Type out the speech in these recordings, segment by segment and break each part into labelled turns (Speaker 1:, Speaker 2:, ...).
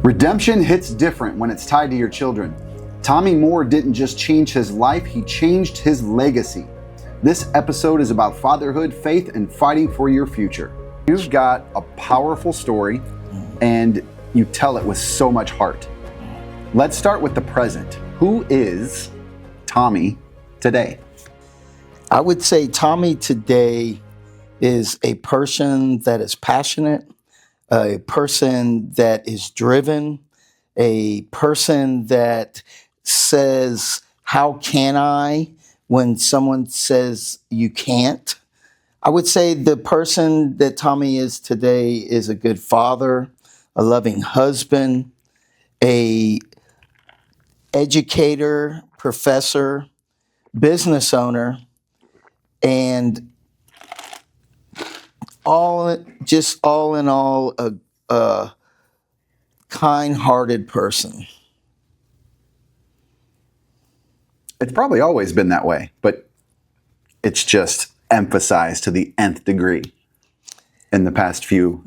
Speaker 1: Redemption hits different when it's tied to your children. Tommy Moore didn't just change his life, he changed his legacy. This episode is about fatherhood, faith, and fighting for your future. You've got a powerful story, and you tell it with so much heart. Let's start with the present. Who is Tommy today?
Speaker 2: I would say Tommy today is a person that is passionate, a person that is driven, a person that says, how can I, when someone says you can't. I would say the person that Tommy is today is a good father, a loving husband, a educator, professor, business owner, and all in all, a kind-hearted person.
Speaker 1: It's probably always been that way, but it's just emphasized to the nth degree in the past few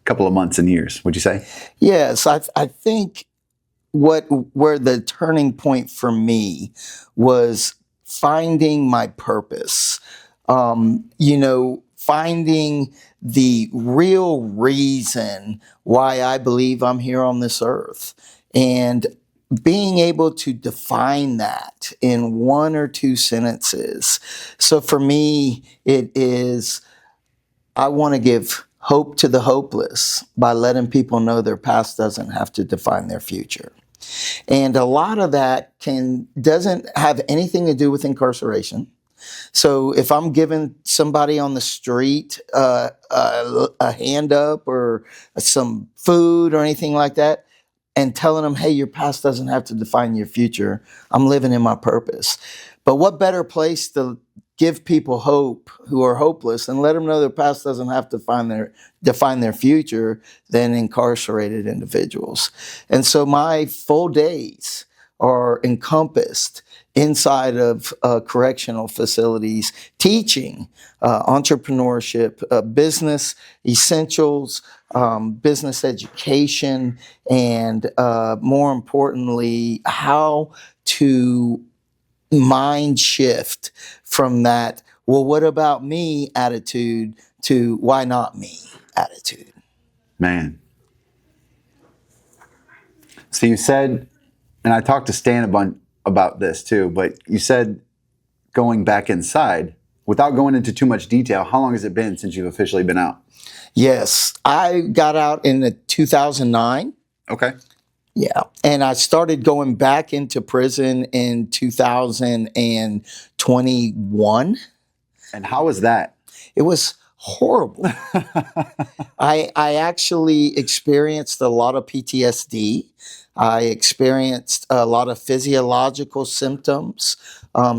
Speaker 1: couple of months and years, would you say?
Speaker 2: Yes, I think where the turning point for me was finding my purpose. Finding the real reason why I believe I'm here on this earth, and being able to define that in one or two sentences. So for me, it is, I want to give hope to the hopeless by letting people know their past doesn't have to define their future. And a lot of that doesn't have anything to do with incarceration. So if I'm giving somebody on the street a hand up or some food or anything like that, and telling them, hey, your past doesn't have to define your future, I'm living in my purpose. But what better place to give people hope who are hopeless and let them know their past doesn't have to define their future than incarcerated individuals. And so my full days are encompassed inside of correctional facilities, teaching entrepreneurship, business essentials, business education, and more importantly, how to mind shift from that, well, what about me attitude to why not me attitude.
Speaker 1: Man. So you said, and I talked to Stan a bunch about this too, but you said going back inside, without going into too much detail, how long has it been since you've officially been out?
Speaker 2: Yes, I got out in 2009.
Speaker 1: Okay.
Speaker 2: Yeah, and I started going back into prison in 2021.
Speaker 1: And how was that?
Speaker 2: It was horrible. I actually experienced a lot of PTSD. I experienced a lot of physiological symptoms,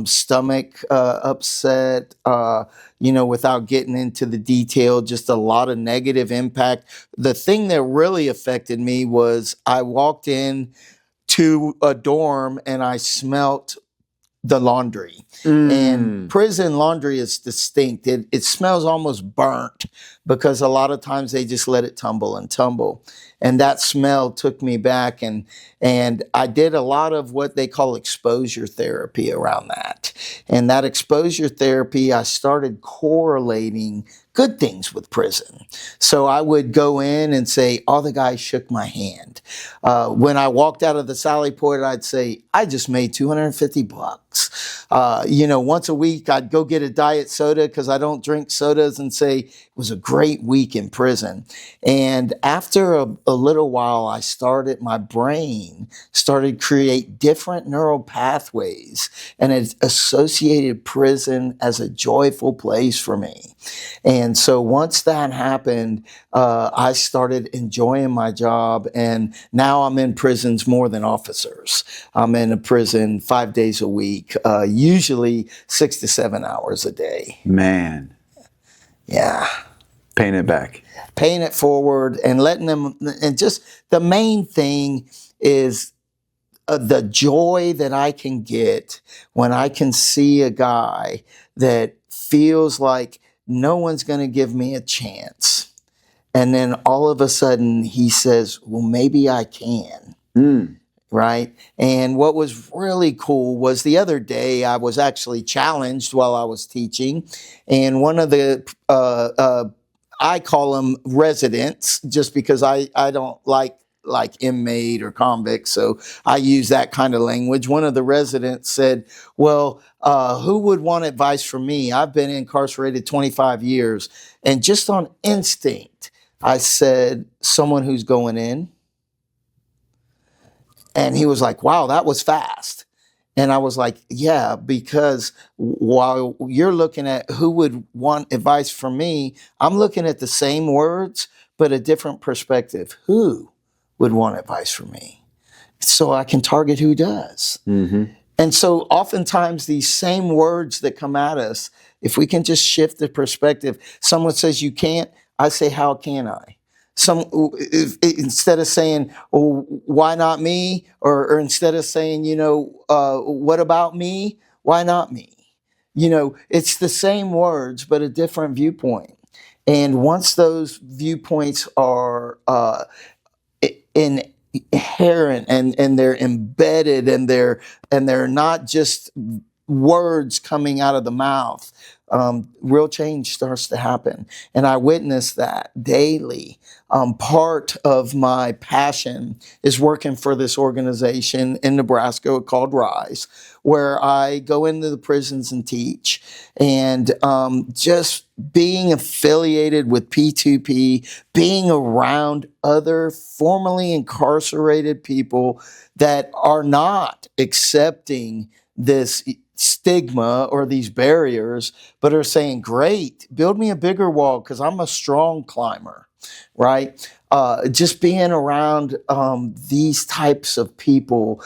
Speaker 2: stomach upset, without getting into the detail, just a lot of negative impact. The thing that really affected me was I walked in to a dorm and I smelt the laundry. And prison laundry is distinct. It smells almost burnt because a lot of times they just let it tumble and tumble. And that smell took me back, and I did a lot of what they call exposure therapy around that. And that exposure therapy, I started correlating good things with prison. So I would go in and say, all the guys shook my hand. When I walked out of the Sally Port, I'd say, I just made $250. Once a week, I'd go get a diet soda because I don't drink sodas and say, it was a great week in prison. And after a little while, my brain started create different neural pathways, and it associated prison as a joyful place for me. And so once that happened, I started enjoying my job, and now I'm in prisons more than officers. I'm in a prison 5 days a week, usually 6 to 7 hours a day.
Speaker 1: Man.
Speaker 2: Yeah.
Speaker 1: Paying it back.
Speaker 2: Paying it forward and letting them, and just the main thing is the joy that I can get when I can see a guy that feels like no one's going to give me a chance. And then all of a sudden he says, well, maybe I can.
Speaker 1: Mm.
Speaker 2: Right. And what was really cool was the other day I was actually challenged while I was teaching. And one of the, I call them residents just because I don't like inmate or convict. So I use that kind of language. One of the residents said, well, who would want advice from me? I've been incarcerated 25 years. And just on instinct, I said, someone who's going in. And he was like, wow, that was fast. And I was like, yeah, because while you're looking at who would want advice from me, I'm looking at the same words, but a different perspective. Who would want advice from me? So I can target who does.
Speaker 1: Mm-hmm.
Speaker 2: And so oftentimes these same words that come at us, if we can just shift the perspective, someone says you can't, I say, how can I? Instead of saying, oh, why not me? Or instead of saying, what about me? Why not me? It's the same words, but a different viewpoint. And once those viewpoints are inherent and they're embedded and they're not just words coming out of the mouth, real change starts to happen. And I witness that daily. Part of my passion is working for this organization in Nebraska called Rise, where I go into the prisons and teach. And just being affiliated with P2P, being around other formerly incarcerated people that are not accepting this stigma or these barriers, but are saying, great, build me a bigger wall because I'm a strong climber, right? Just being around these types of people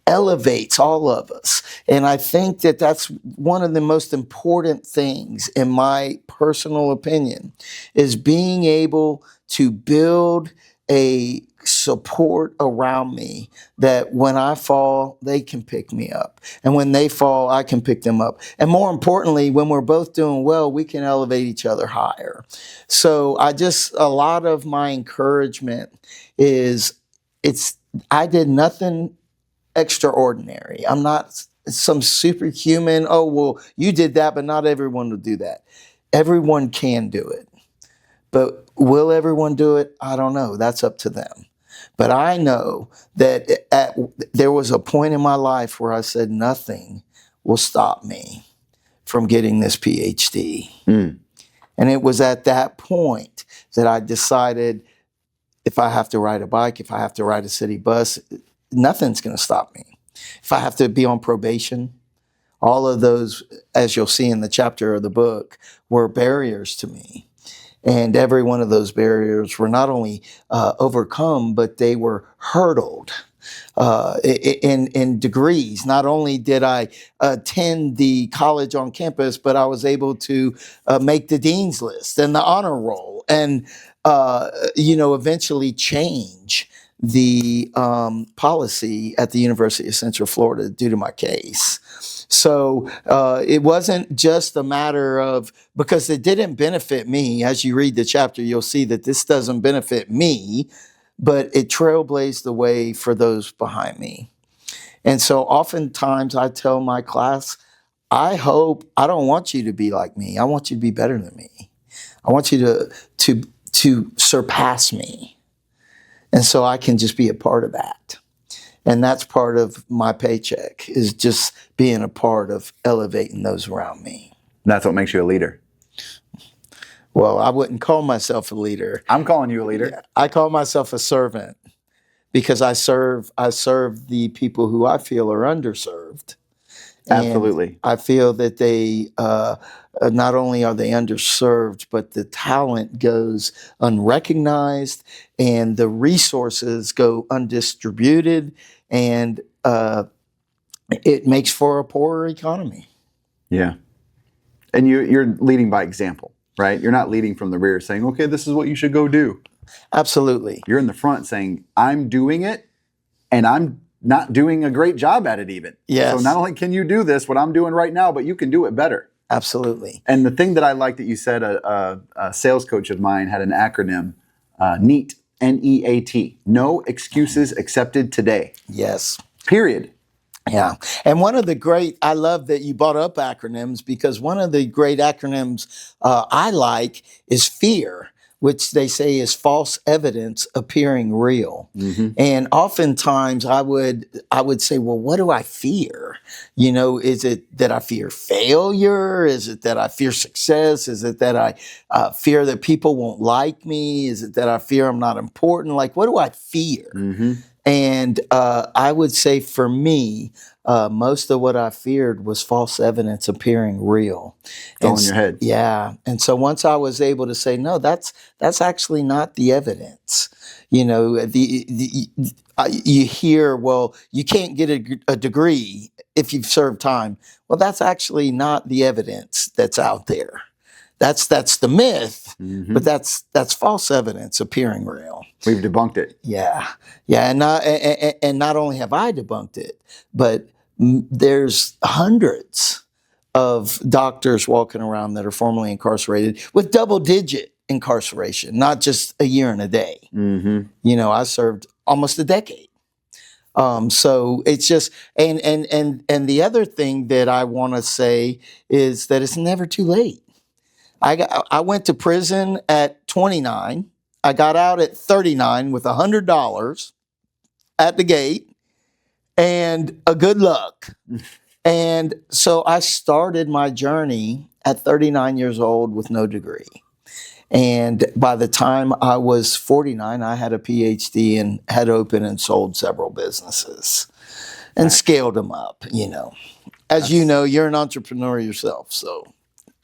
Speaker 2: elevates all of us. And I think that that's one of the most important things, in my personal opinion, is being able to build a support around me that when I fall, they can pick me up. And when they fall, I can pick them up. And more importantly, when we're both doing well, we can elevate each other higher. So a lot of my encouragement is I did nothing extraordinary. I'm not some superhuman, oh, well, you did that, but not everyone will do that. Everyone can do it. But will everyone do it? I don't know. That's up to them. But I know that there was a point in my life where I said, nothing will stop me from getting this PhD.
Speaker 1: Mm.
Speaker 2: And it was at that point that I decided, if I have to ride a bike, if I have to ride a city bus, nothing's going to stop me. If I have to be on probation, all of those, as you'll see in the chapter of the book, were barriers to me. And every one of those barriers were not only overcome, but they were hurdled in degrees. Not only did I attend the college on campus, but I was able to make the dean's list and the honor roll and, eventually change the policy at the University of Central Florida due to my case. So it wasn't just a matter of, because it didn't benefit me. As you read the chapter, you'll see that this doesn't benefit me, but it trailblazed the way for those behind me. And so oftentimes I tell my class, I don't want you to be like me. I want you to be better than me. I want you to surpass me. And so I can just be a part of that. And that's part of my paycheck, is just being a part of elevating those around me.
Speaker 1: That's what makes you a leader.
Speaker 2: Well, I wouldn't call myself a leader.
Speaker 1: I'm calling you a leader.
Speaker 2: I call myself a servant because I serve the people who I feel are underserved.
Speaker 1: Absolutely.
Speaker 2: And I feel that they not only are they underserved, but the talent goes unrecognized and the resources go undistributed, and it makes for a poorer economy.
Speaker 1: Yeah. And you're leading by example, right? You're not leading from the rear saying, okay, this is what you should go do.
Speaker 2: Absolutely.
Speaker 1: You're in the front saying, I'm doing it, and I'm not doing a great job at it even.
Speaker 2: Yes.
Speaker 1: So not only can you do this, what I'm doing right now, but you can do it better.
Speaker 2: Absolutely.
Speaker 1: And the thing that I like that you said, a sales coach of mine had an acronym, NEAT, NEAT, no excuses accepted today.
Speaker 2: Yes.
Speaker 1: Period.
Speaker 2: Yeah. And one of the great, I love that you brought up acronyms, because one of the great acronyms I like is FEAR, which they say is false evidence appearing real.
Speaker 1: Mm-hmm.
Speaker 2: And oftentimes I would say, well, what do I fear? You know, is it that I fear failure? Is it that I fear success? Is it that I fear that people won't like me? Is it that I fear I'm not important? Like, what do I fear?
Speaker 1: Mm-hmm.
Speaker 2: And I would say for me, most of what I feared was false evidence appearing real.
Speaker 1: It's all in your head.
Speaker 2: Yeah. And so once I was able to say, no, that's actually not the evidence. You know, you hear, well, you can't get a degree if you've served time. Well, that's actually not the evidence that's out there. That's the myth,
Speaker 1: Mm-hmm.
Speaker 2: but that's false evidence appearing real.
Speaker 1: We've debunked it.
Speaker 2: Yeah, yeah, and not only have I debunked it, but there's hundreds of doctors walking around that are formerly incarcerated with double-digit incarceration, not just a year and a day.
Speaker 1: Mm-hmm.
Speaker 2: You know, I served almost a decade. So it's just, and the other thing that I want to say is that it's never too late. I went to prison at 29. I got out at 39 with $100 at the gate and a good luck. And so I started my journey at 39 years old with no degree. And by the time I was 49, I had a PhD and had opened and sold several businesses and scaled them up, you know. As you know, you're an entrepreneur yourself, so.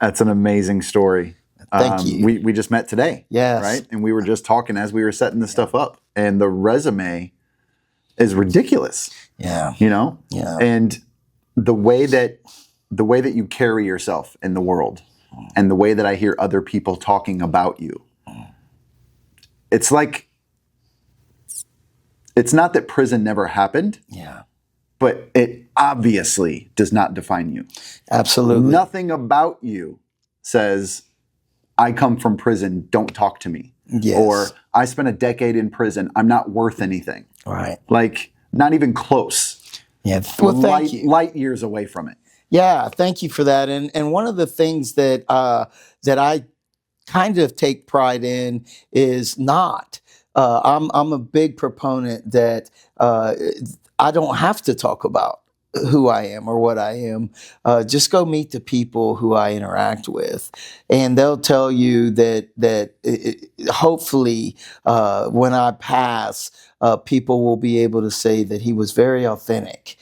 Speaker 1: That's an amazing story.
Speaker 2: Thank you.
Speaker 1: We just met today.
Speaker 2: Yes.
Speaker 1: Right? And we were just talking as we were setting this stuff up. And the resume is ridiculous.
Speaker 2: Yeah.
Speaker 1: You know?
Speaker 2: Yeah.
Speaker 1: And the way that you carry yourself in the world and the way that I hear other people talking about you, it's like, it's not that prison never happened.
Speaker 2: Yeah.
Speaker 1: But it obviously does not define you.
Speaker 2: Absolutely.
Speaker 1: Nothing about you says, I come from prison, don't talk to me.
Speaker 2: Yes.
Speaker 1: Or I spent a decade in prison, I'm not worth anything.
Speaker 2: Right.
Speaker 1: Like, not even close.
Speaker 2: Yeah. Well, thank you.
Speaker 1: Light years away from it.
Speaker 2: Yeah, thank you for that. And one of the things that that I kind of take pride in is not. I'm a big proponent that I don't have to talk about who I am or what I am. Just go meet the people who I interact with, and they'll tell you that hopefully when I pass, people will be able to say that he was very authentic,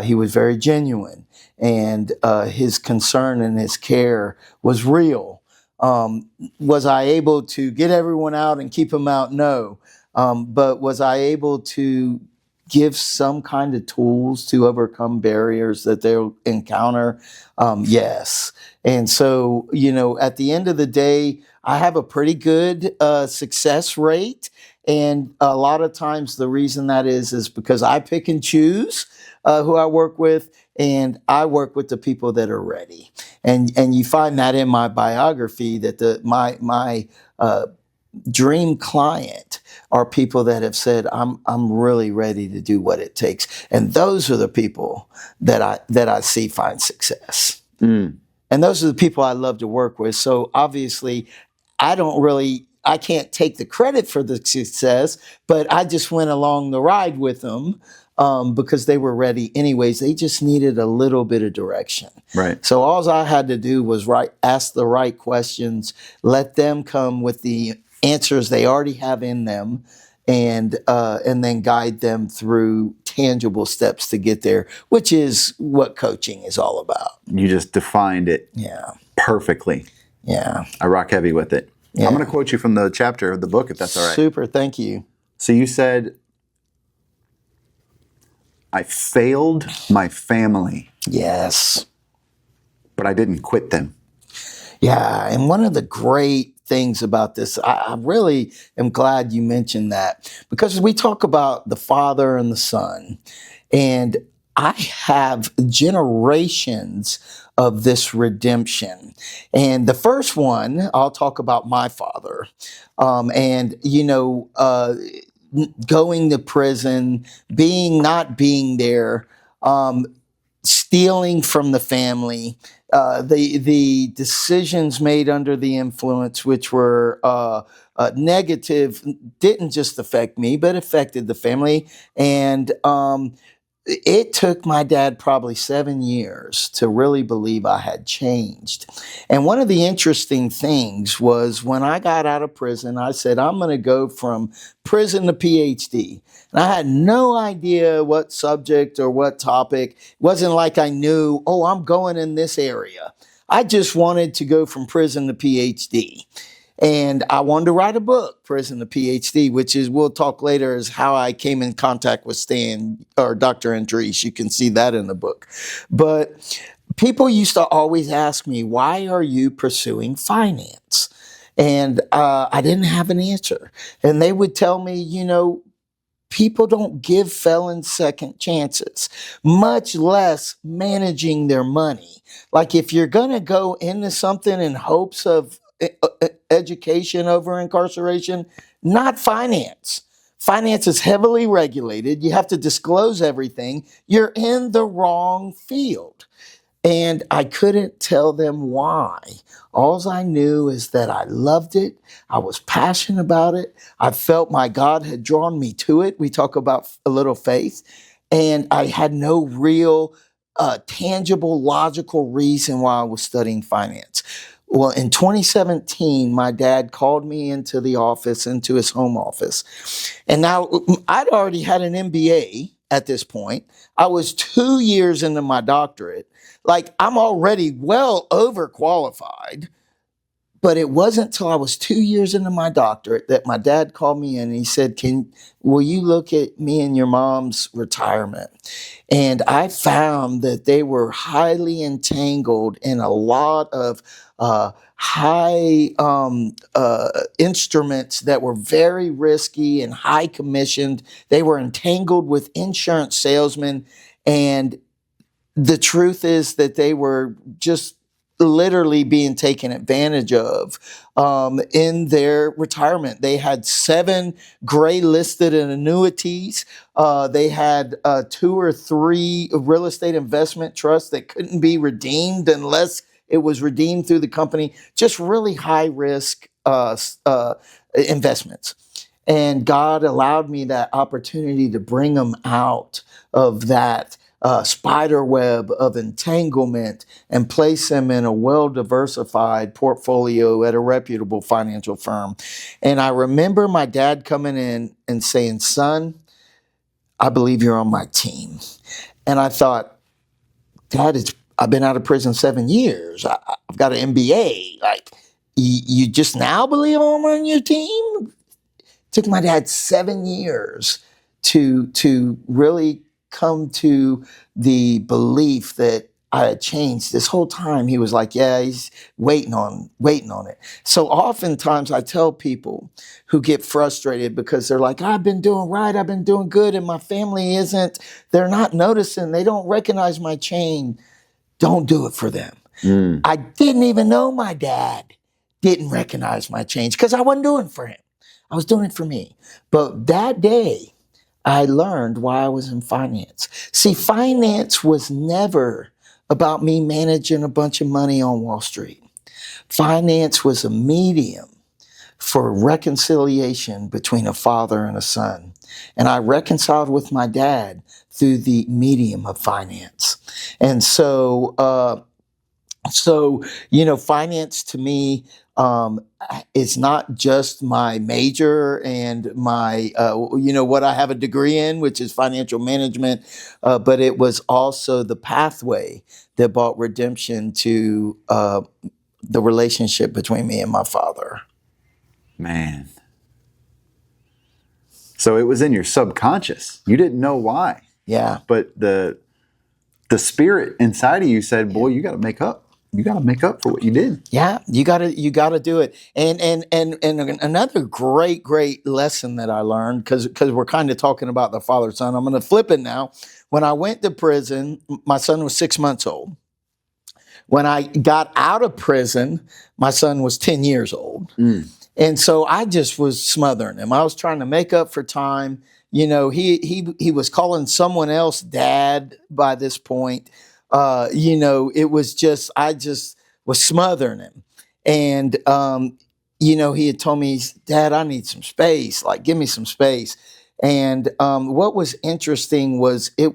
Speaker 2: he was very genuine, and his concern and his care was real. Was I able to get everyone out and keep them out? No. But was I able to give some kind of tools to overcome barriers that they'll encounter? Yes. And so, you know, at the end of the day, I have a pretty good success rate. And a lot of times the reason that is because I pick and choose who I work with, and I work with the people that are ready. And you find that in my biography that my dream client are people that have said, I'm really ready to do what it takes. And those are the people that I see find success.
Speaker 1: Mm.
Speaker 2: And those are the people I love to work with. So obviously I can't take the credit for the success, but I just went along the ride with them because they were ready anyways. They just needed a little bit of direction.
Speaker 1: Right.
Speaker 2: So all I had to do was ask the right questions, let them come with the answers they already have in them, and then guide them through tangible steps to get there, which is what coaching is all about.
Speaker 1: You just defined it perfectly.
Speaker 2: Yeah.
Speaker 1: I rock heavy with it.
Speaker 2: Yeah.
Speaker 1: I'm going to quote you from the chapter of the book, if that's all right.
Speaker 2: Super. Thank you.
Speaker 1: So you said, I failed my family.
Speaker 2: Yes.
Speaker 1: But I didn't quit them.
Speaker 2: Yeah. And one of the great things about this, I really am glad you mentioned that, because we talk about the Father and the Son, and I have generations of this redemption. And the first one, I'll talk about my father. And, going to prison, not being there, stealing from the family, the decisions made under the influence, which were negative, didn't just affect me, but affected the family. And it took my dad probably 7 years to really believe I had changed. And one of the interesting things was when I got out of prison, I said, I'm going to go from prison to PhD. And I had no idea what subject or what topic. It wasn't like I knew, oh, I'm going in this area. I just wanted to go from prison to PhD. And I wanted to write a book, Prison to PhD, which is, we'll talk later, is how I came in contact with Stan or Dr. Andres. You can see that in the book. But people used to always ask me, why are you pursuing finance? And I didn't have an answer. And they would tell me, people don't give felons second chances, much less managing their money. Like if you're going to go into something in hopes of education over incarceration, not finance. Finance is heavily regulated. You have to disclose everything. You're in the wrong field. And I couldn't tell them why. All I knew is that I loved it. I was passionate about it. I felt my God had drawn me to it. We talk about a little faith. And I had no real tangible, logical reason why I was studying finance. Well, in 2017, my dad called me into the office, into his home office. And now I'd already had an MBA at this point. I was 2 years into my doctorate. Like I'm already well overqualified. But it wasn't till I was 2 years into my doctorate that my dad called me in and he said, will you look at me and your mom's retirement? And I found that they were highly entangled in a lot of high instruments that were very risky and high commissioned. They were entangled with insurance salesmen. And the truth is that they were just literally being taken advantage of in their retirement. They had 7 gray listed in annuities. They had 2 or 3 real estate investment trusts that couldn't be redeemed unless it was redeemed through the company. Just really high risk investments. And God allowed me that opportunity to bring them out of that spider web of entanglement and place them in a well-diversified portfolio at a reputable financial firm. And I remember my dad coming in and saying, son, I believe you're on my team. And I thought, Dad, I've been out of prison 7 years. I've got an MBA. Like, you just now believe I'm on your team? It took my dad 7 years to really come to the belief that I had changed. This whole time he was like, yeah, he's waiting on it. So oftentimes I tell people who get frustrated because they're like, I've been doing right, I've been doing good, and my family isn't, they're not noticing, they don't recognize my change. Don't do it for them. I didn't even know my dad didn't recognize my change because I wasn't doing it for him. I was doing it for me. But that day, I learned why I was in finance. See, finance was never about me managing a bunch of money on Wall Street. Finance was a medium for reconciliation between a father and a son. And I reconciled with my dad through the medium of finance. And so, finance to me is not just my major and my, what I have a degree in, which is financial management, but it was also the pathway that brought redemption to the relationship between me and my father.
Speaker 1: Man. So it was in your subconscious. You didn't know why.
Speaker 2: Yeah.
Speaker 1: But the spirit inside of you said, boy, you got to make up. You got to make up for what you did.
Speaker 2: Yeah, you got to do it. And another great lesson that I learned, because we're kind of talking about the father son. I'm going to flip it now. When I went to prison, my son was 6 months old. when I got out of prison, my son was 10 years old. And so I just was smothering him. I was trying to make up for time. You know, he was calling someone else dad by this point. You know, it was just, I just was smothering him. And, you know, he had told me, Dad, I need some space. Like, give me some space. And what was interesting was it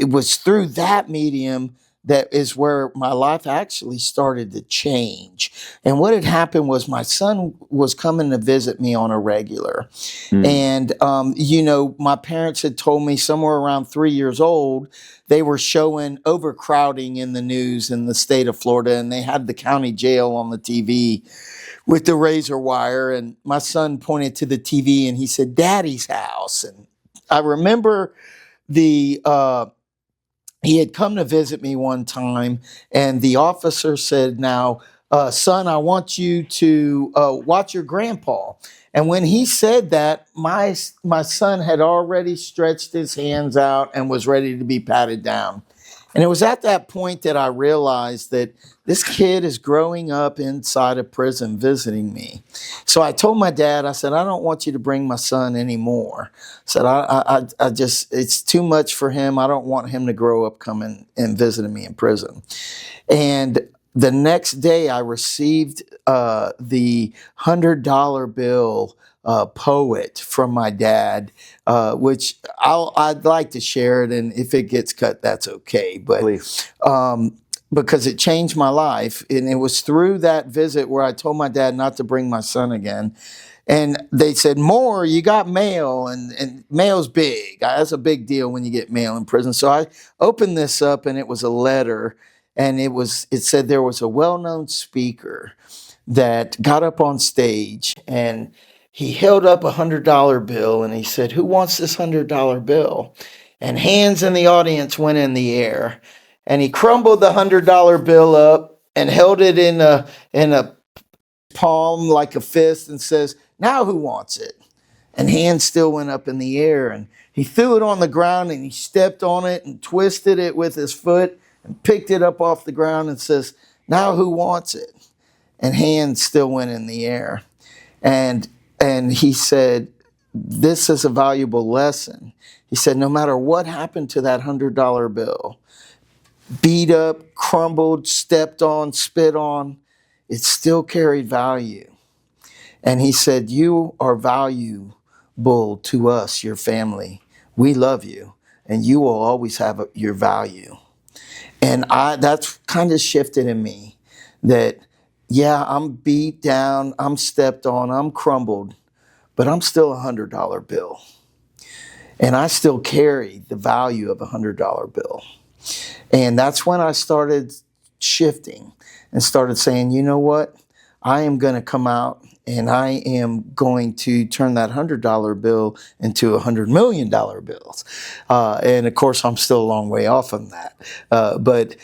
Speaker 2: was through that medium that is where my life actually started to change. And what had happened was my son was coming to visit me on a regular. And, you know, my parents had told me somewhere around 3 years old, they were showing overcrowding in the news in the state of Florida, and they had the county jail on the TV with the razor wire. And my son pointed to the TV and he said, Daddy's house. And I remember he had come to visit me one time, and the officer said, now, son, I want you to watch your grandpa. And when he said that, my son had already stretched his hands out and was ready to be patted down. And it was at that point that I realized that this kid is growing up inside a prison visiting me. So I told my dad, I said, I don't want you to bring my son anymore. I said, I just, it's too much for him. I don't want him to grow up coming and visiting me in prison. And the next day I received the $100 bill poet from my dad, which I'd like to share it, and if it gets cut, that's okay. But because it changed my life, and it was through that visit where I told my dad not to bring my son again. And they said, Moore, you got mail, and mail's big. That's a big deal when you get mail in prison. So I opened this up, and it was a letter, and it said there was a well-known speaker that got up on stage, and he held up $100 bill, and he said, who wants this $100 bill? And hands in the audience went in the air, and he crumbled the $100 bill up and held it in a palm like a fist and says, now who wants it? And hands still went up in the air, and he threw it on the ground, and he stepped on it and twisted it with his foot and picked it up off the ground and says, now who wants it? And hands still went in the air. And he said, this is a valuable lesson. He said, no matter what happened to that $100 bill, beat up, crumbled, stepped on, spit on, it still carried value. And he said, you are valuable to us, your family. We love you, and you will always have your value. And that's kind of shifted in me that, yeah, I'm beat down, I'm stepped on, I'm crumbled, but I'm still a $100 bill. And I still carry the value of a $100 bill. And that's when I started shifting and started saying, you know what? I am going to come out and I am going to turn that $100 bill into $100 million bills. And of course, I'm still a long way off from that, but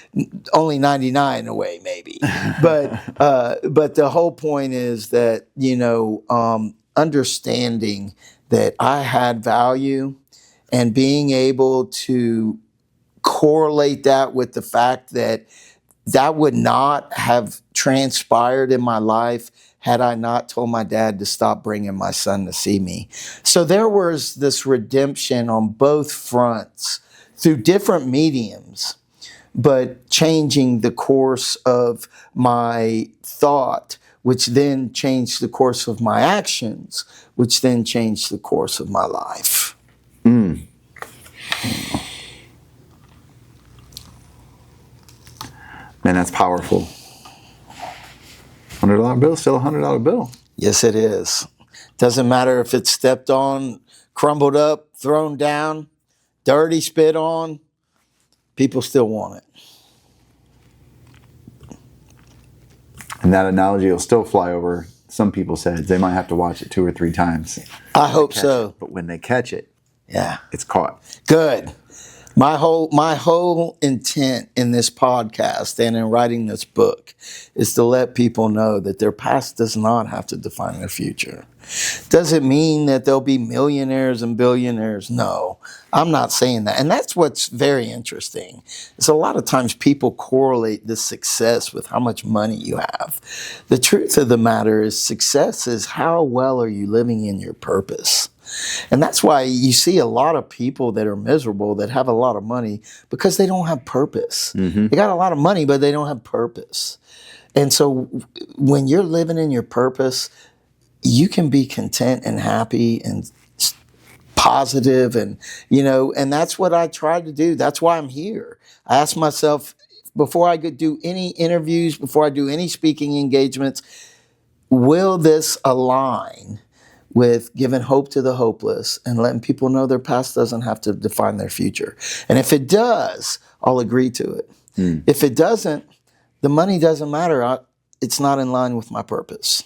Speaker 2: only 99 away maybe. But the whole point is that, you know, understanding that I had value and being able to correlate that with the fact that that would not have transpired in my life had I not told my dad to stop bringing my son to see me. So there was this redemption on both fronts through different mediums, but changing the course of my thought, which then changed the course of my actions, which then changed the course of my life.
Speaker 1: Mm. Man, that's powerful. $100 bill, still a $100 bill.
Speaker 2: Yes, it is. Doesn't matter if it's stepped on, crumbled up, thrown down, dirty, spit on, people still want it.
Speaker 1: And that analogy will still fly over some people's heads. They might have to watch it 2 or 3 times.
Speaker 2: I hope so.
Speaker 1: But when they catch it,
Speaker 2: yeah,
Speaker 1: it's caught.
Speaker 2: Good. My whole intent in this podcast and in writing this book is to let people know that their past does not have to define their future. Does it mean that they'll be millionaires and billionaires? No, I'm not saying that. And that's what's very interesting. Is a lot of times people correlate this success with how much money you have. The truth of the matter is success is how well are you living in your purpose. And that's why you see a lot of people that are miserable that have a lot of money because they don't have purpose. They got a lot of money, but they don't have purpose. And so when you're living in your purpose, you can be content and happy and positive, and and that's what I try to do. That's why I'm here. I ask myself before I could do any interviews, before I do any speaking engagements, will this align with giving hope to the hopeless and letting people know their past doesn't have to define their future? And if it does, I'll agree to it. If it doesn't, the money doesn't matter. It's not in line with my purpose.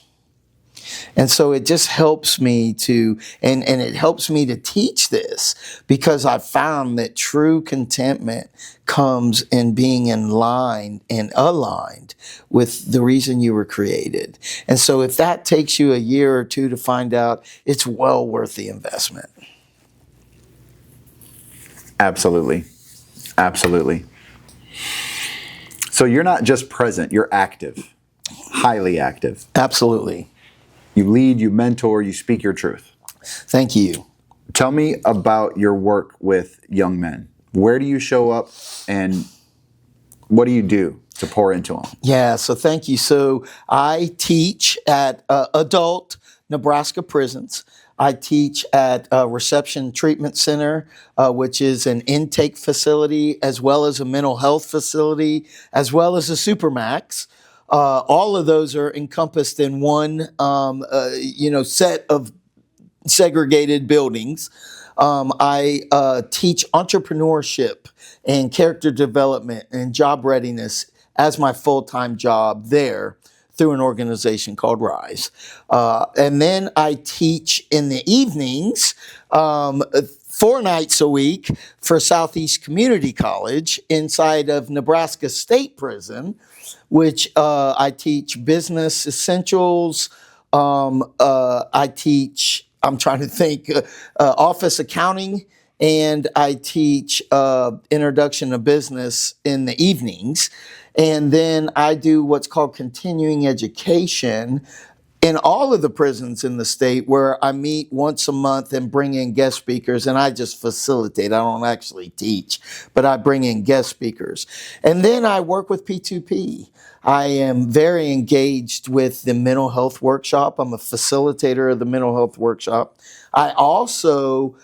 Speaker 2: And so it just helps me to, and it helps me to teach this because I found that true contentment comes in being in line and aligned with the reason you were created. And so if that takes you a year or two to find out, it's well worth the investment.
Speaker 1: Absolutely. Absolutely. So you're not just present, you're active, highly active.
Speaker 2: Absolutely.
Speaker 1: You lead, you mentor, you speak your truth.
Speaker 2: Thank you.
Speaker 1: Tell me about your work with young men. Where do you show up and what do you do to pour into them?
Speaker 2: Yeah, so thank you. So I teach at adult Nebraska prisons. I teach at a Reception Treatment Center, which is an intake facility, as well as a mental health facility, as well as a supermax. All of those are encompassed in one, set of segregated buildings. I teach entrepreneurship and character development and job readiness as my full-time job there through an organization called Rise. And then I teach in the evenings 4 nights a week for Southeast Community College inside of Nebraska State Prison, which I teach business essentials. I teach, I'm trying to think, office accounting, and I teach introduction to business in the evenings. And then I do what's called continuing education in all of the prisons in the state, where I meet once a month and bring in guest speakers, and I just facilitate. I don't actually teach, but I bring in guest speakers. And then I work with P2P. I am very engaged with the mental health workshop. I'm a facilitator of the mental health workshop. I also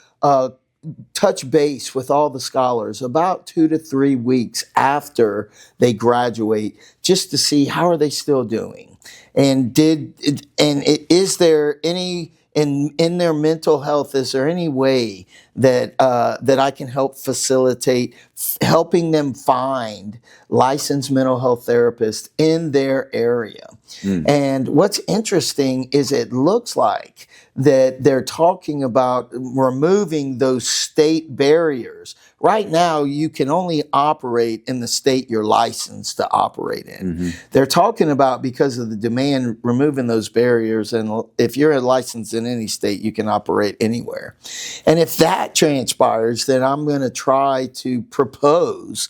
Speaker 2: touch base with all the scholars about 2 to 3 weeks after they graduate, just to see how are they still doing, and is there any in their mental health, is there any way that I can help facilitate helping them find licensed mental health therapists in their area? And what's interesting is it looks like that they're talking about removing those state barriers. Right now, you can only operate in the state you're licensed to operate in. They're talking about, because of the demand, removing those barriers. And if you're licensed in any state, you can operate anywhere. And if that transpires, then I'm going to try to propose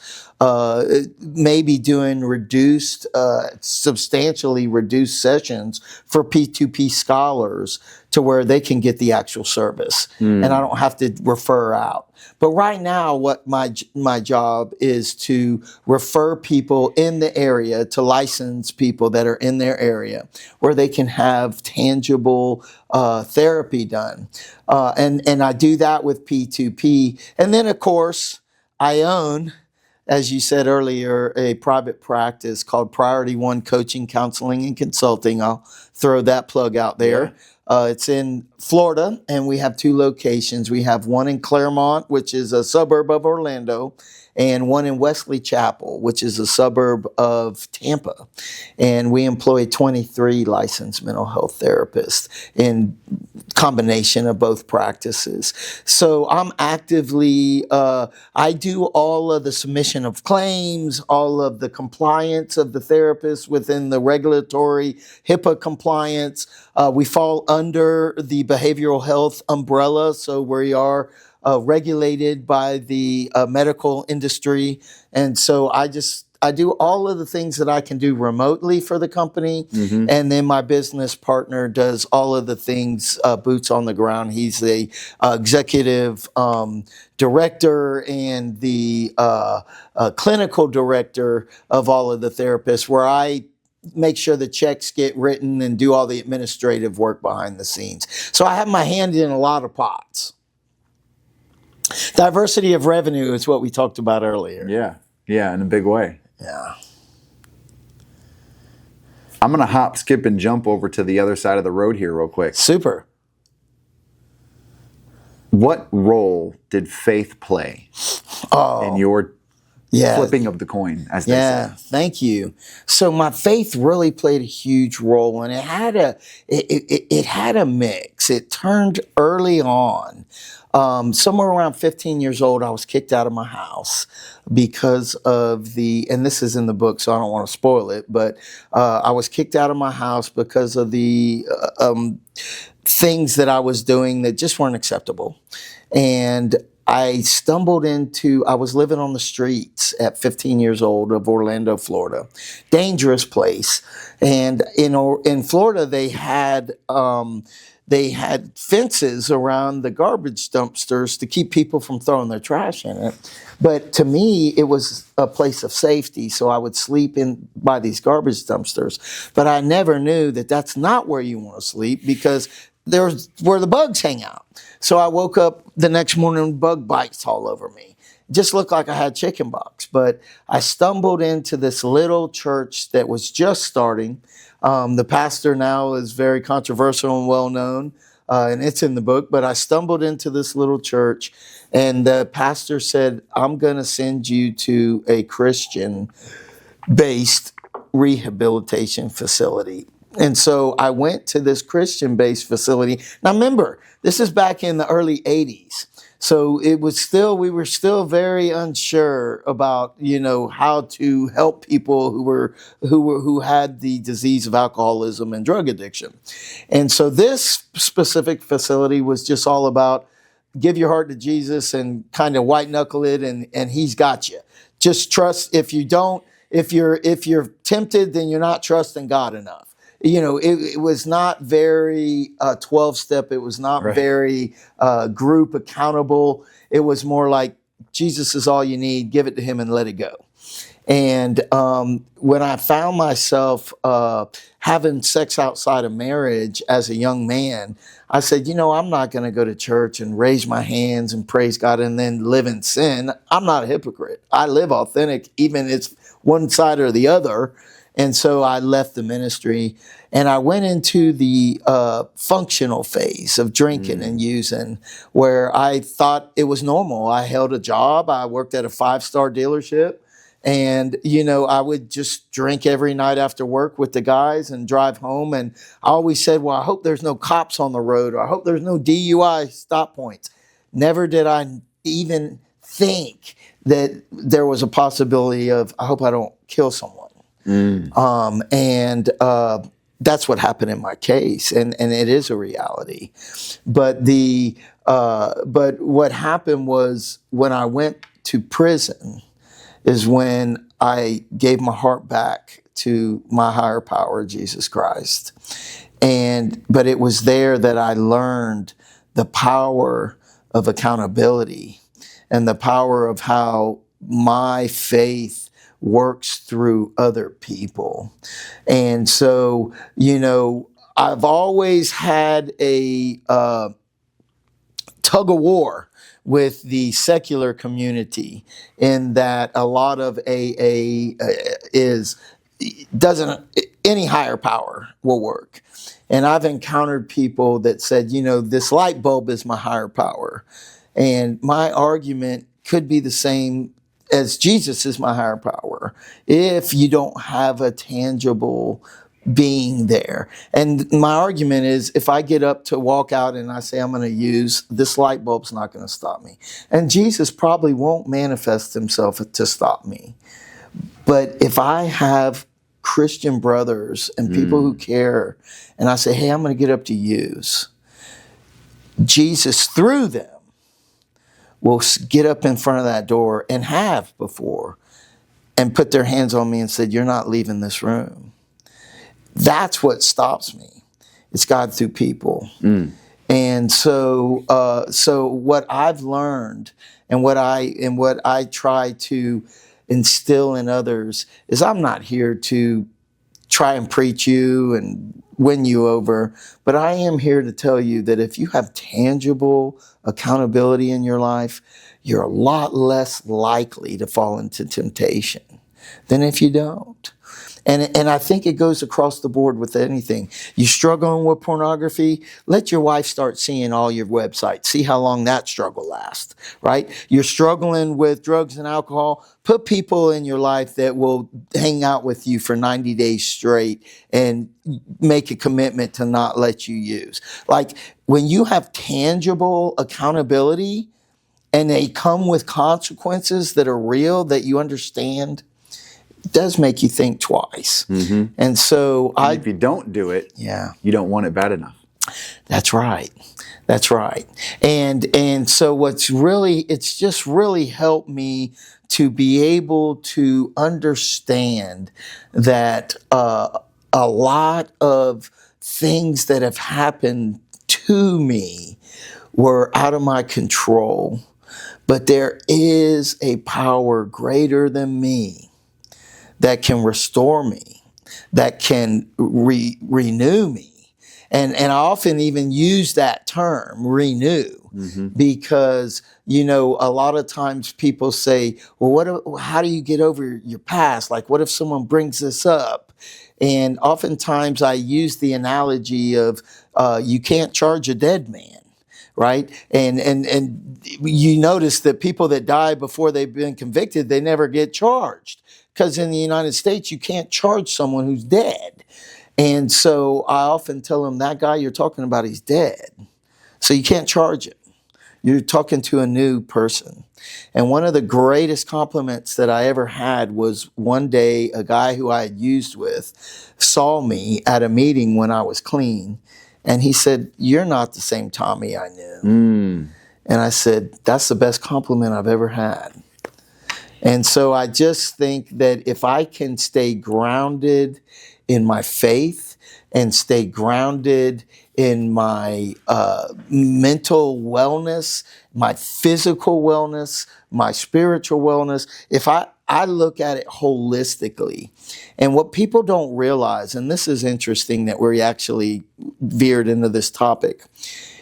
Speaker 2: maybe doing substantially reduced sessions for P2P scholars to where they can get the actual service and I don't have to refer out. But right now, what my job is to refer people in the area to licensed people that are in their area where they can have tangible therapy done. And I do that with P2P. And then, of course, I own, as you said earlier, a private practice called Priority One Coaching, Counseling, and Consulting. I'll throw that plug out there. Yeah. It's in Florida, and we have 2 locations. We have one in Claremont, which is a suburb of Orlando, and one in Wesley Chapel, which is a suburb of Tampa. And we employ 23 licensed mental health therapists in combination of both practices. So I'm actively, I do all of the submission of claims, all of the compliance of the therapist within the regulatory HIPAA compliance. We fall under the behavioral health umbrella, so we are regulated by the medical industry. And so I do all of the things that I can do remotely for the company. And then my business partner does all of the things boots on the ground. He's the executive director and the clinical director of all of the therapists, where I make sure the checks get written and do all the administrative work behind the scenes. So I have my hand in a lot of pots. Diversity of revenue is what we talked about earlier.
Speaker 1: Yeah, in a big way.
Speaker 2: Yeah.
Speaker 1: I'm going to hop, skip, and jump over to the other side of the road here real quick.
Speaker 2: Super.
Speaker 1: What role did faith play in your flipping of the coin, as they say?
Speaker 2: Thank you. So my faith really played a huge role, and it had a mix. It turned early on. Somewhere around 15 years old, I was kicked out of my house because of and this is in the book, so I don't want to spoil it, but I was kicked out of my house because of the things that I was doing that just weren't acceptable. And I was living on the streets at 15 years old of Orlando, Florida. Dangerous place. And in Florida, they had fences around the garbage dumpsters to keep people from throwing their trash in it. But to me, it was a place of safety, so I would sleep by these garbage dumpsters. But I never knew that that's not where you want to sleep, because there's where the bugs hang out. So I woke up the next morning, bug bites all over me. It just looked like I had chicken pox. But I stumbled into this little church that was just starting. The pastor now is very controversial and well known, and it's in the book. But I stumbled into this little church, and the pastor said, "I'm going to send you to a Christian-based rehabilitation facility." And so I went to this Christian-based facility. Now remember, this is back in the early 80s. So we were still very unsure about, how to help people who had the disease of alcoholism and drug addiction. And so this specific facility was just all about give your heart to Jesus and kind of white knuckle it, and he's got you. Just trust. If you're tempted, then you're not trusting God enough. It was not very 12-step. It was not very group accountable. It was more like, Jesus is all you need. Give it to him and let it go. And when I found myself having sex outside of marriage as a young man, I said, I'm not going to go to church and raise my hands and praise God and then live in sin. I'm not a hypocrite. I live authentic, even if it's one side or the other. And so I left the ministry and I went into the functional phase of drinking and using, where I thought it was normal. I held a job. I worked at a 5-star dealership. And, I would just drink every night after work with the guys and drive home. And I always said, well, I hope there's no cops on the road, or I hope there's no DUI stop points. Never did I even think that there was a possibility of, I hope I don't kill someone. That's what happened in my case, and it is a reality. But what happened was, when I went to prison is when I gave my heart back to my higher power, Jesus Christ. But it was there that I learned the power of accountability and the power of how my faith works through other people. And so, I've always had a tug of war with the secular community, in that a lot of AA any higher power will work. And I've encountered people that said, this light bulb is my higher power. And my argument could be the same as Jesus is my higher power, if you don't have a tangible being there. And my argument is, if I get up to walk out and I say I'm going to use this light bulb's not going to stop me. And Jesus probably won't manifest himself to stop me. But if I have Christian brothers and people who care, and I say, hey, I'm going to get up to use, Jesus through them will get up in front of that door, and have before, and put their hands on me and said, you're not leaving this room. That's what stops me. It's God through people. And so what I've learned, and what I try to instill in others, is I'm not here to try and preach you and win you over, but I am here to tell you that if you have tangible accountability in your life, you're a lot less likely to fall into temptation than if you don't. And I think it goes across the board with anything. You struggling with pornography, let your wife start seeing all your websites. See how long that struggle lasts, right? You're struggling with drugs and alcohol, put people in your life that will hang out with you for 90 days straight and make a commitment to not let you use. Like, when you have tangible accountability and they come with consequences that are real, that you understand, does make you think twice. And so
Speaker 1: if you don't do it, you don't want it bad enough.
Speaker 2: That's right. That's right. And so it's just really helped me to be able to understand that a lot of things that have happened to me were out of my control, but there is a power greater than me that can restore me, that can renew me. And I often even use that term, renew, because, a lot of times people say, well, how do you get over your past? Like, what if someone brings this up? And oftentimes I use the analogy of you can't charge a dead man. Right. And you notice that people that die before they've been convicted, they never get charged, because in the United States, you can't charge someone who's dead. And so I often tell them, that guy you're talking about, he's dead. So you can't charge him. You're talking to a new person. And one of the greatest compliments that I ever had was, one day a guy who I had used with saw me at a meeting when I was clean. And he said, you're not the same Tommy I knew. And I said, that's the best compliment I've ever had. And so I just think that if I can stay grounded in my faith and stay grounded in my mental wellness, my physical wellness, my spiritual wellness, if I look at it holistically. And what people don't realize, and this is interesting that we actually veered into this topic,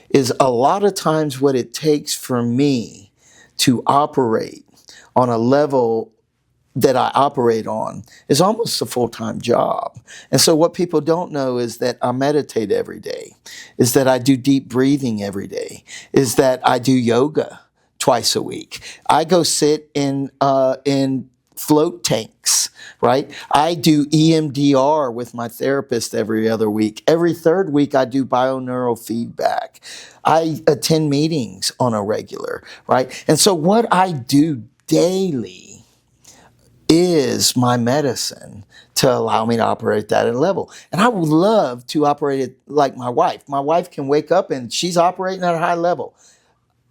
Speaker 2: is a lot of times what it takes for me to operate on a level that I operate on is almost a full-time job. And so what people don't know is that I meditate every day, is that I do deep breathing every day, is that I do yoga twice a week. I go sit in float tanks, right? I do EMDR with my therapist every other week. Every third week, I do bioneural feedback. I attend meetings on a regular, right? And so what I do daily is my medicine to allow me to operate that at a level. And I would love to operate it like my wife. My wife can wake up and she's operating at a high level.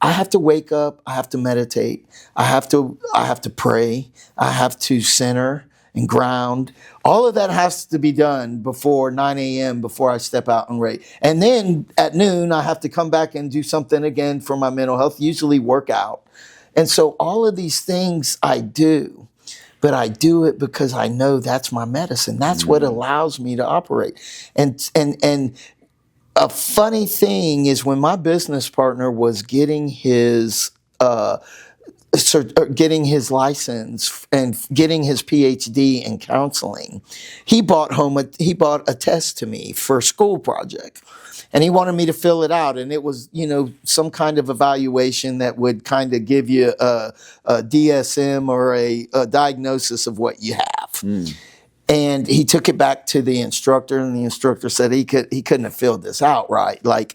Speaker 2: I have to wake up, I have to meditate, I have to pray, I have to center and ground. All of that has to be done before 9 a.m. before I step out and rate. And then at noon, I have to come back and do something again for my mental health, usually work out. And so all of these things I do, but I do it because I know that's my medicine. That's what allows me to operate. And a funny thing is, when my business partner was getting his getting his license and getting his PhD in counseling, he bought a test to me for a school project. And he wanted me to fill it out. And it was, some kind of evaluation that would kind of give you a DSM or a diagnosis of what you have. Mm. And he took it back to the instructor, and the instructor said he couldn't have filled this out right. Like,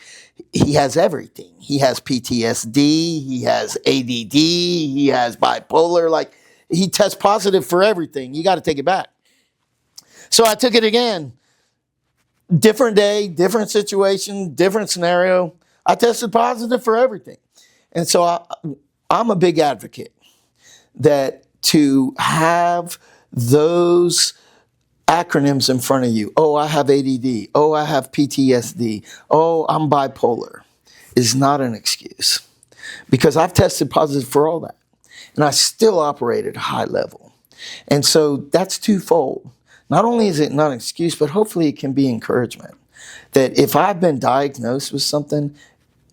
Speaker 2: he has everything. He has PTSD, he has ADD, he has bipolar. Like, he tests positive for everything. You got to take it back. So I took it again. Different day, different situation, different scenario. I tested positive for everything. And so I'm a big advocate that to have those acronyms in front of you. Oh, I have ADD. Oh, I have PTSD. Oh, I'm bipolar, is not an excuse, because I've tested positive for all that, and I still operate at a high level. And so that's twofold. Not only is it not an excuse, but hopefully it can be encouragement that if I've been diagnosed with something,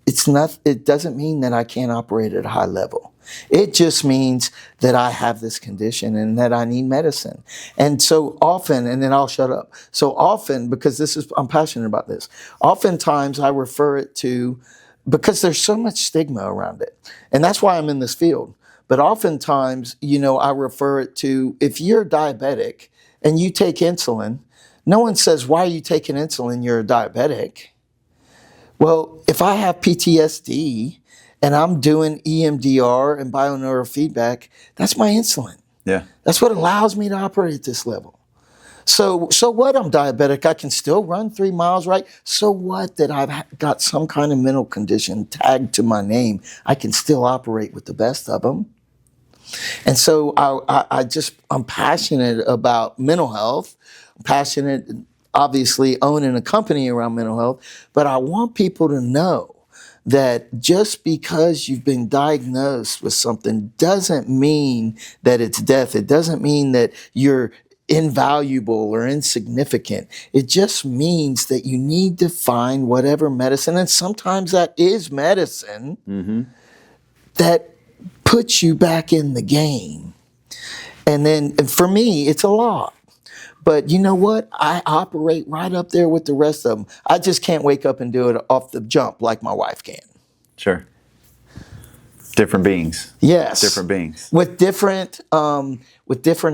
Speaker 2: it doesn't mean that I can't operate at a high level. It just means that I have this condition and that I need medicine. And so often, and then I'll shut up. So often, because I'm passionate about this, oftentimes I refer it to, because there's so much stigma around it. And that's why I'm in this field. But oftentimes, I refer it to, if you're diabetic and you take insulin, no one says, why are you taking insulin? You're a diabetic. Well, if I have PTSD and I'm doing EMDR and bioneurofeedback, that's my insulin.
Speaker 1: Yeah.
Speaker 2: That's what allows me to operate at this level. So what? I'm diabetic. I can still run 3 miles, right? So what that I've got some kind of mental condition tagged to my name? I can still operate with the best of them. And so I'm passionate about mental health. I'm passionate, obviously, owning a company around mental health. But I want people to know that just because you've been diagnosed with something doesn't mean that it's death. It doesn't mean that you're invaluable or insignificant. It just means that you need to find whatever medicine, and sometimes that is medicine, that puts you back in the game. And for me, it's a lot. But you know what? I operate right up there with the rest of them. I just can't wake up and do it off the jump like my wife can.
Speaker 1: Sure. Different beings.
Speaker 2: Yes.
Speaker 1: Different beings.
Speaker 2: With different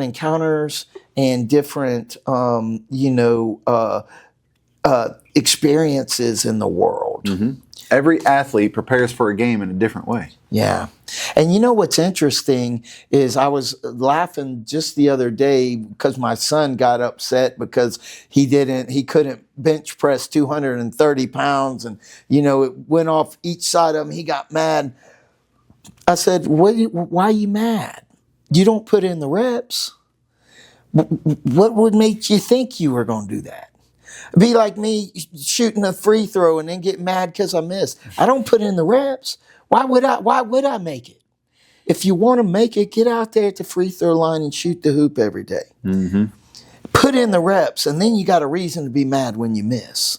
Speaker 2: encounters and different, experiences in the world.
Speaker 1: Mm-hmm. Every athlete prepares for a game in a different way.
Speaker 2: Yeah. And you know what's interesting is I was laughing just the other day because my son got upset because he couldn't bench press 230 pounds, and, it went off each side of him. He got mad. I said, why are you mad? You don't put in the reps. What would make you think you were going to do that? It'd be like me shooting a free throw and then get mad because I missed. I don't put in the reps. Why would I make it? If you want to make it, get out there at the free throw line and shoot the hoop every day. Mm-hmm. Put in the reps, and then you got a reason to be mad when you miss.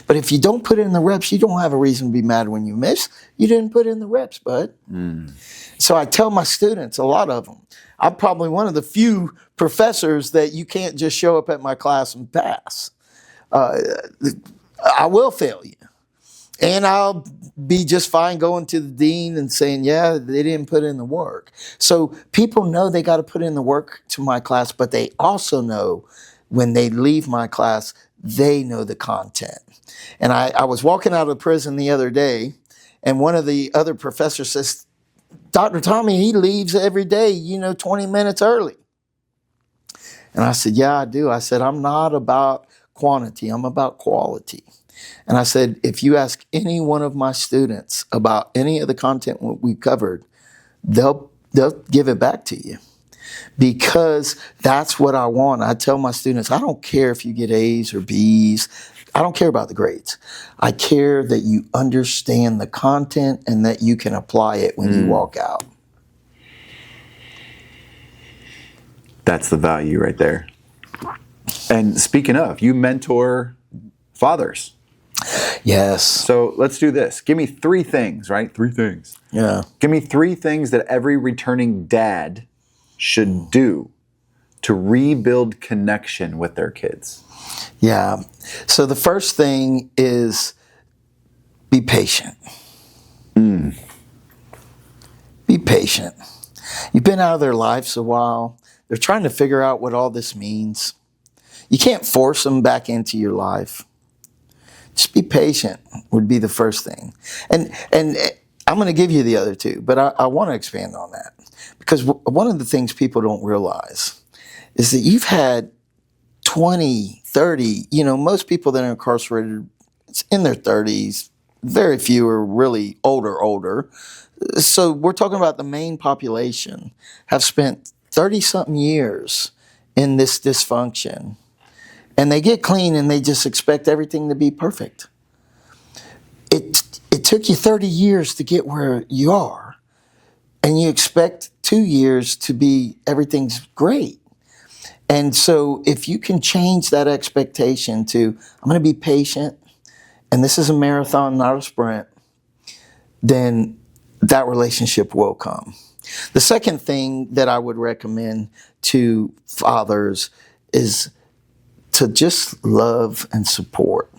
Speaker 2: But if you don't put in the reps, you don't have a reason to be mad when you miss. You didn't put in the reps, bud. Mm. So I tell my students, a lot of them, I'm probably one of the few professors that you can't just show up at my class and pass. I will fail you. And I'll be just fine going to the dean and saying, yeah, they didn't put in the work. So people know they got to put in the work to my class, but they also know when they leave my class, they know the content. And I was walking out of prison the other day, and one of the other professors says, Dr. Tommy, he leaves every day, 20 minutes early. And I said, yeah, I do. I said, I'm not about quantity, I'm about quality. And I said, if you ask any one of my students about any of the content we covered, they'll give it back to you, because that's what I want. I tell my students, I don't care if you get A's or B's. I don't care about the grades. I care that you understand the content and that you can apply it when you walk out.
Speaker 1: That's the value right there. And speaking of, you mentor fathers.
Speaker 2: Yes.
Speaker 1: So let's do this. Give me 3 things, right? 3 things.
Speaker 2: Yeah.
Speaker 1: Give me 3 things that every returning dad should do to rebuild connection with their kids.
Speaker 2: Yeah. So the first thing is be patient. Be patient. You've been out of their lives a while. They're trying to figure out what all this means. You can't force them back into your life. Just be patient would be the first thing. And I'm going to give you the other 2, but I want to expand on that. Because one of the things people don't realize is that you've had 20, 30, most people that are incarcerated, it's in their 30s. Very few are really older. So we're talking about the main population have spent 30-something years in this dysfunction. And they get clean and they just expect everything to be perfect. It took you 30 years to get where you are. And you expect 2 years to be everything's great. And so if you can change that expectation to, I'm going to be patient, and this is a marathon, not a sprint, then that relationship will come. The second thing that I would recommend to fathers is to just love and support.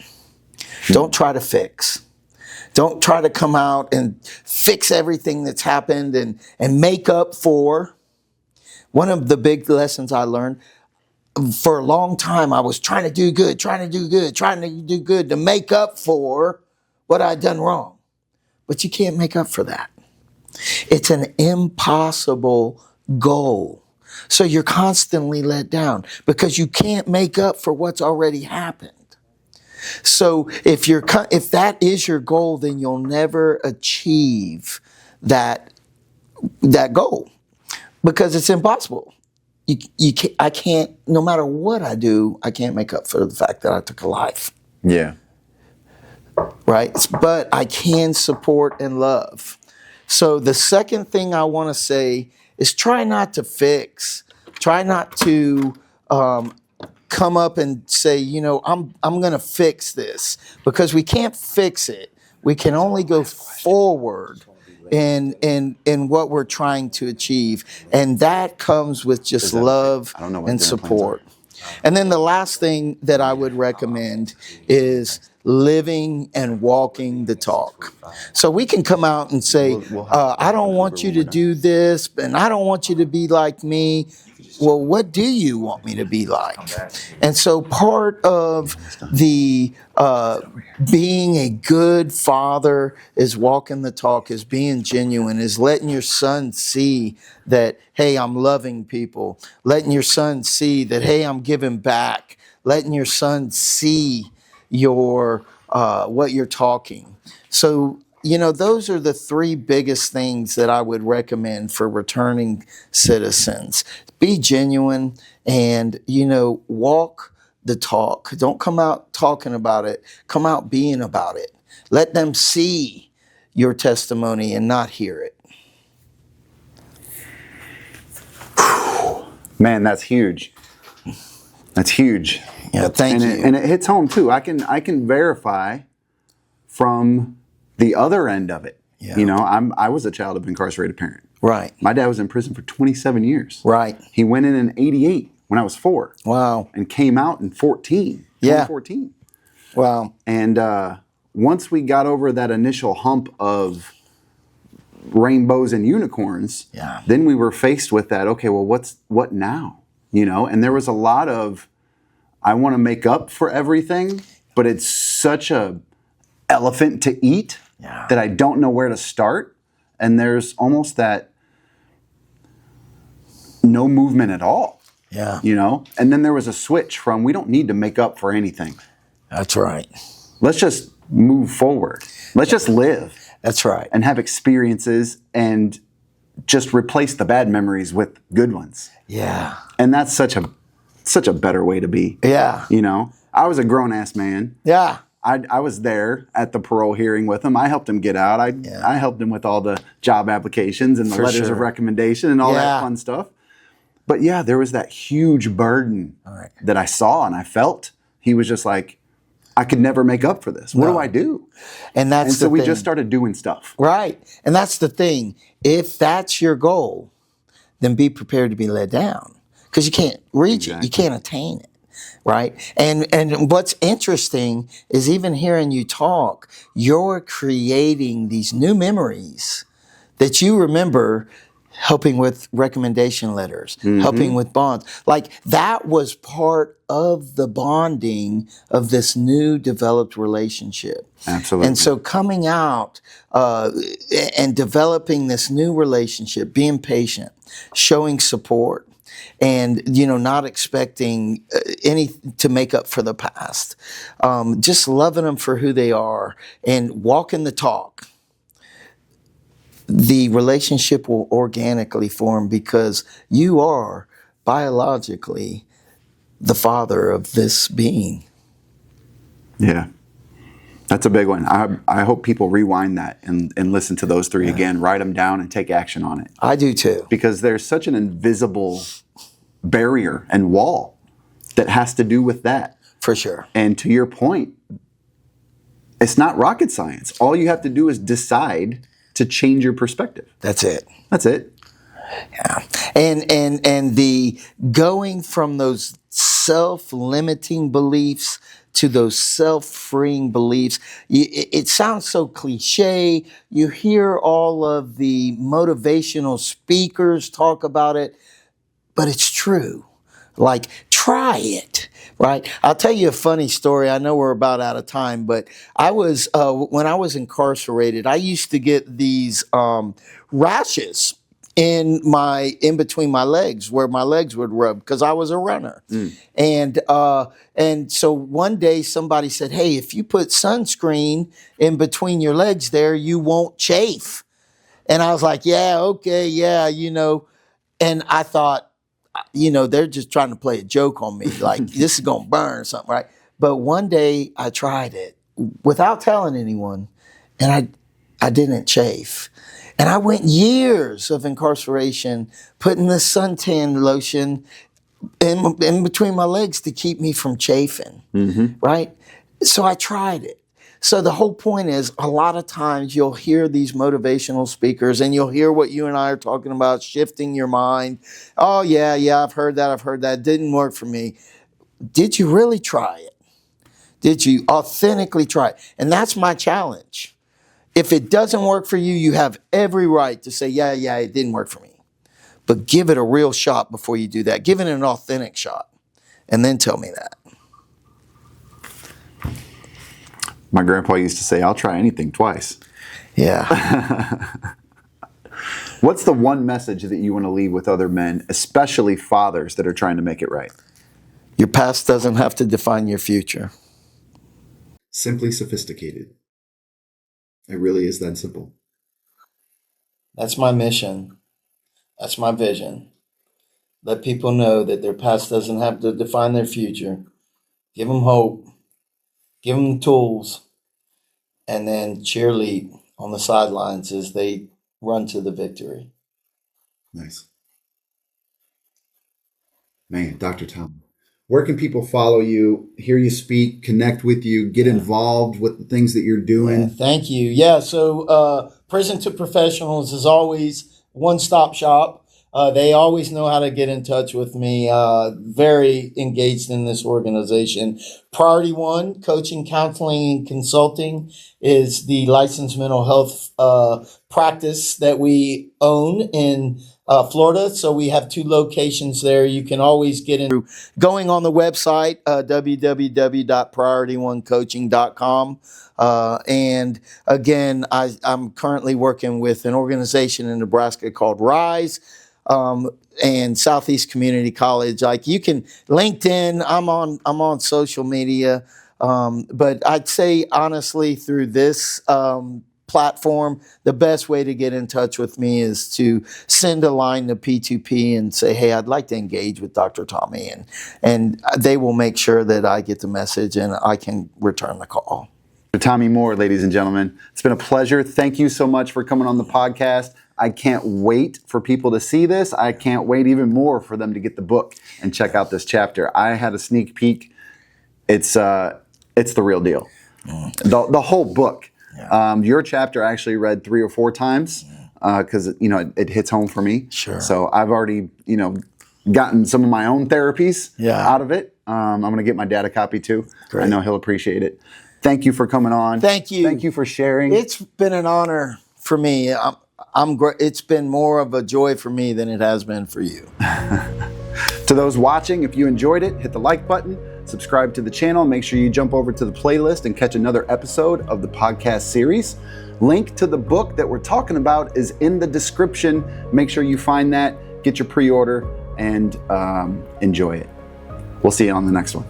Speaker 2: Don't try to fix. Don't try to come out and fix everything that's happened and make up for. One of the big lessons I learned, for a long time, I was trying to do good to make up for what I'd done wrong. But you can't make up for that. It's an impossible goal. So you're constantly let down because you can't make up for what's already happened. So if that is your goal, then you'll never achieve that goal because it's impossible. I can't, no matter what I do, I can't make up for the fact that I took a life.
Speaker 1: Yeah.
Speaker 2: Right? But I can support and love. So the second thing I want to say is try not to fix. Try not to come up and say, I'm going to fix this, because we can't fix it. We can only go forward in what we're trying to achieve, and that comes with just love and support. And then the last thing that I would recommend is living and walking the talk. So we can come out and say, I don't want you to do this, and I don't want you to be like me. Well, what do you want me to be like? And so part of the being a good father is walking the talk, is being genuine, is letting your son see that, hey, I'm loving people. Letting your son see that, hey, I'm giving back. Letting your son see your what you're talking. So, those are the 3 biggest things that I would recommend for returning citizens. Be genuine and, walk the talk. Don't come out talking about it. Come out being about it. Let them see your testimony and not hear it.
Speaker 1: Man, that's huge. That's huge.
Speaker 2: Yeah, thank you.
Speaker 1: And it hits home too. I can verify from the other end of it.
Speaker 2: Yeah.
Speaker 1: I was a child of an incarcerated parent.
Speaker 2: Right.
Speaker 1: My dad was in prison for 27 years.
Speaker 2: Right.
Speaker 1: He went in 88 when I was 4.
Speaker 2: Wow.
Speaker 1: And came out in 2014.
Speaker 2: Wow.
Speaker 1: And once we got over that initial hump of rainbows and unicorns, then we were faced with that, okay, well, what now? And there was a lot of, I want to make up for everything, but it's such a elephant to eat that I don't know where to start. And there's almost that no movement at all.
Speaker 2: Yeah.
Speaker 1: And then there was a switch from, we don't need to make up for anything.
Speaker 2: That's right.
Speaker 1: Let's just move forward. Let's just live.
Speaker 2: That's right.
Speaker 1: And have experiences and just replace the bad memories with good ones.
Speaker 2: Yeah.
Speaker 1: And that's such a better way to be.
Speaker 2: Yeah.
Speaker 1: I was a grown-ass man.
Speaker 2: Yeah.
Speaker 1: I was there at the parole hearing with him. I helped him get out. I helped him with all the job applications and the letters of recommendation and all that fun stuff. But there was that huge burden that I saw and I felt. He was just like, I could never make up for this. What do I do?
Speaker 2: And that's
Speaker 1: so we just started doing stuff.
Speaker 2: Right. And that's the thing. If that's your goal, then be prepared to be let down, because you can't reach it. You can't attain it. Right. And what's interesting is, even hearing you talk, you're creating these new memories that you remember, helping with recommendation letters, helping with bonds. Like, that was part of the bonding of this new developed relationship.
Speaker 1: Absolutely.
Speaker 2: And so coming out and developing this new relationship, being patient, showing support, and, not expecting any to make up for the past, just loving them for who they are and walking the talk, the relationship will organically form, because you are biologically the father of this being.
Speaker 1: Yeah. That's a big one. I hope people rewind that and listen to those three again, write them down and take action on it.
Speaker 2: I do too.
Speaker 1: Because there's such an invisible barrier and wall that has to do with that.
Speaker 2: For sure.
Speaker 1: And to your point, it's not rocket science. All you have to do is decide to change your perspective.
Speaker 2: That's it.
Speaker 1: That's it.
Speaker 2: Yeah. And the going from those self-limiting beliefs to those self-freeing beliefs, it sounds so cliche. You hear all of the motivational speakers talk about it, but it's true. Like, try it, right? I'll tell you a funny story. I know we're about out of time, but I was, when I was incarcerated, I used to get these rashes in between my legs, where my legs would rub, because I was a runner. And so one day somebody said, hey, if you put sunscreen in between your legs there, you won't chafe. And I was like, yeah, okay, yeah, and I thought, they're just trying to play a joke on me, like, this is going to burn or something, right? But one day I tried it without telling anyone, and I didn't chafe. And I went years of incarceration putting this suntan lotion in between my legs to keep me from chafing, right? So I tried it. So the whole point is, a lot of times you'll hear these motivational speakers, and you'll hear what you and I are talking about, shifting your mind. Oh, yeah, I've heard that. It didn't work for me. Did you really try it? Did you authentically try it? And that's my challenge. If it doesn't work for you, you have every right to say, yeah, it didn't work for me. But give it a real shot before you do that. Give it an authentic shot, and then tell me that.
Speaker 1: My grandpa used to say, I'll try anything twice.
Speaker 2: Yeah.
Speaker 1: What's the one message that you want to leave with other men, especially fathers that are trying to make it right?
Speaker 2: Your past doesn't have to define your future.
Speaker 1: Simply sophisticated. It really is that simple.
Speaker 2: That's my mission. That's my vision. Let people know that their past doesn't have to define their future. Give them hope. Give them the tools. And then cheerlead on the sidelines as they run to the victory.
Speaker 1: Nice. Man, Dr. Tom, where can people follow you, hear you speak, connect with you, get involved with the things that you're doing?
Speaker 2: Yeah, thank you. Yeah, so Prison to Professionals is always one-stop shop. They always know how to get in touch with me. Very engaged in this organization. Priority One, coaching, counseling, and consulting is the licensed mental health practice that we own in Florida. So we have 2 locations there. You can always get in going on the website, www.priorityOnecoaching.com. And again, I'm currently working with an organization in Nebraska called RISE. And Southeast Community College. Like, you can LinkedIn, I'm on social media. But I'd say, honestly, through this platform, the best way to get in touch with me is to send a line to P2P and say, hey, I'd like to engage with Dr. Tommy, and they will make sure that I get the message and I can return the call.
Speaker 1: Tommy Moore, ladies and gentlemen, it's been a pleasure. Thank you so much for coming on the podcast. I can't wait for people to see this. I can't wait even more for them to get the book and check out this chapter. I had a sneak peek. It's it's the real deal. The whole book.
Speaker 2: Yeah.
Speaker 1: Your chapter I actually read 3 or 4 times because it hits home for me.
Speaker 2: Sure.
Speaker 1: So I've already gotten some of my own therapies out of it. I'm going to get my dad a copy too.
Speaker 2: Great.
Speaker 1: I know he'll appreciate it. Thank you for coming on.
Speaker 2: Thank you.
Speaker 1: Thank you for sharing.
Speaker 2: It's been an honor for me. It's been more of a joy for me than it has been for you.
Speaker 1: To those watching, if you enjoyed it, hit the like button, subscribe to the channel, make sure you jump over to the playlist and catch another episode of the podcast series. Link to the book that we're talking about is in the description. Make sure you find that, get your pre-order, and enjoy it. We'll see you on the next one.